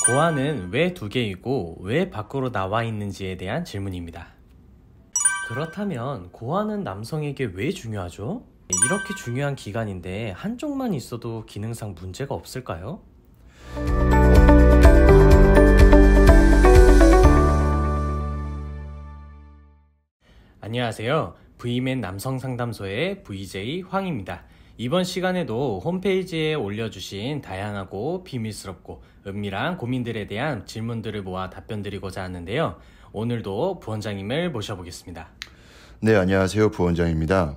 고안은 왜 두 개이고 왜 밖으로 나와 있는지에 대한 질문입니다. 그렇다면 고안은 남성에게 왜 중요하죠? 이렇게 중요한 기관인데 한쪽만 있어도 기능상 문제가 없을까요? 안녕하세요. V맨 남성상담소의 VJ 황입니다. 이번 시간에도 홈페이지에 올려주신 다양하고 비밀스럽고 은밀한 고민들에 대한 질문들을 모아 답변드리고자 하는데요. 오늘도 부원장님을 모셔보겠습니다. 네, 안녕하세요. 부원장입니다.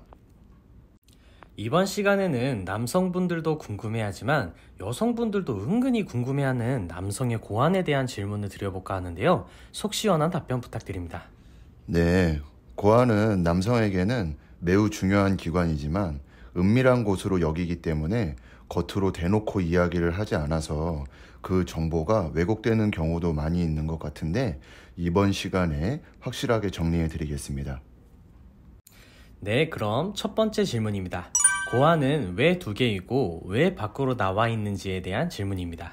이번 시간에는 남성분들도 궁금해하지만 여성분들도 은근히 궁금해하는 남성의 고안에 대한 질문을 드려볼까 하는데요. 속 시원한 답변 부탁드립니다. 네, 고안은 남성에게는 매우 중요한 기관이지만 은밀한 곳으로 여기기 때문에 겉으로 대놓고 이야기를 하지 않아서 그 정보가 왜곡되는 경우도 많이 있는 것 같은데 이번 시간에 확실하게 정리해 드리겠습니다. 네, 그럼 첫 번째 질문입니다. 고안은 왜 두 개이고 왜 밖으로 나와 있는지에 대한 질문입니다.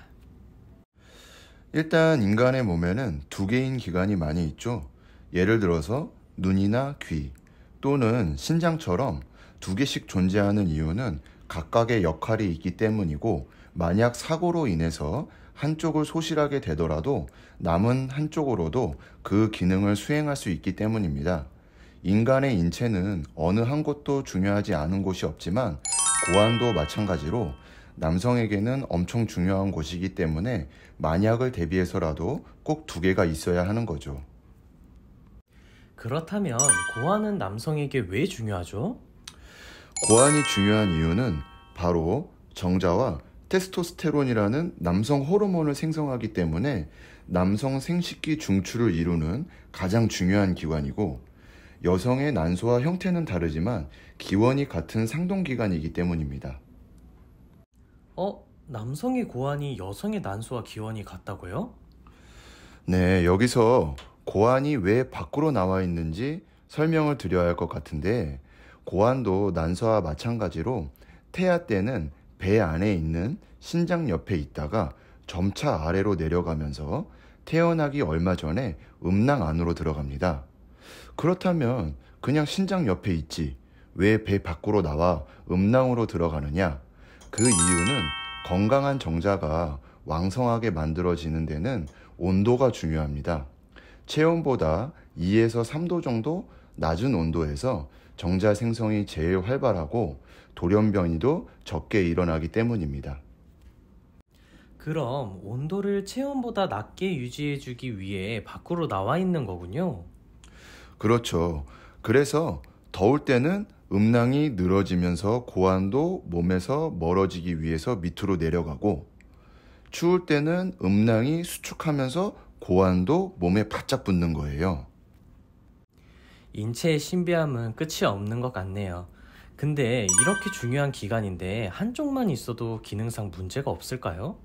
일단 인간의 몸에는 두 개인 기관이 많이 있죠. 예를 들어서 눈이나 귀 또는 신장처럼 두 개씩 존재하는 이유는 각각의 역할이 있기 때문이고, 만약 사고로 인해서 한쪽을 소실하게 되더라도 남은 한쪽으로도 그 기능을 수행할 수 있기 때문입니다. 인간의 인체는 어느 한 곳도 중요하지 않은 곳이 없지만 고안도 마찬가지로 남성에게는 엄청 중요한 곳이기 때문에 만약을 대비해서라도 꼭 두 개가 있어야 하는 거죠. 그렇다면 고안은 남성에게 왜 중요하죠? 고안이 중요한 이유는 바로 정자와 테스토스테론이라는 남성 호르몬을 생성하기 때문에 남성 생식기 중추를 이루는 가장 중요한 기관이고, 여성의 난소와 형태는 다르지만 기원이 같은 상동기관이기 때문입니다. 남성의 고안이 여성의 난소와 기원이 같다고요? 네, 여기서 고안이 왜 밖으로 나와 있는지 설명을 드려야 할 것 같은데, 고안도 난소와 마찬가지로 태아 때는 배 안에 있는 신장 옆에 있다가 점차 아래로 내려가면서 태어나기 얼마 전에 음낭 안으로 들어갑니다. 그렇다면 그냥 신장 옆에 있지 왜 배 밖으로 나와 음낭으로 들어가느냐? 그 이유는 건강한 정자가 왕성하게 만들어지는 데는 온도가 중요합니다. 체온보다 2에서 3도 정도 낮은 온도에서 정자 생성이 제일 활발하고 돌연변이도 적게 일어나기 때문입니다. 그럼 온도를 체온보다 낮게 유지해주기 위해 밖으로 나와 있는 거군요. 그렇죠. 그래서 더울 때는 음낭이 늘어지면서 고안도 몸에서 멀어지기 위해서 밑으로 내려가고, 추울 때는 음낭이 수축하면서 고안도 몸에 바짝 붙는 거예요. 인체의 신비함은 끝이 없는 것 같네요. 근데 이렇게 중요한 기관인데 한쪽만 있어도 기능상 문제가 없을까요?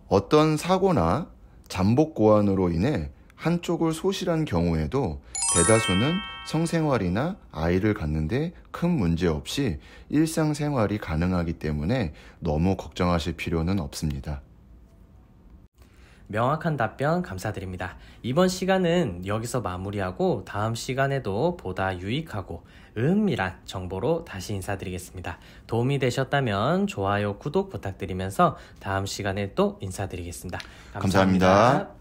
어떤 사고나 잠복 고안으로 인해 한쪽을 소실한 경우에도 대다수는 성생활이나 아이를 갖는데 큰 문제 없이 일상생활이 가능하기 때문에 너무 걱정하실 필요는 없습니다. 명확한 답변 감사드립니다. 이번 시간은 여기서 마무리하고 다음 시간에도 보다 유익하고 은밀한 정보로 다시 인사드리겠습니다. 도움이 되셨다면 좋아요, 구독 부탁드리면서 다음 시간에 또 인사드리겠습니다. 감사합니다.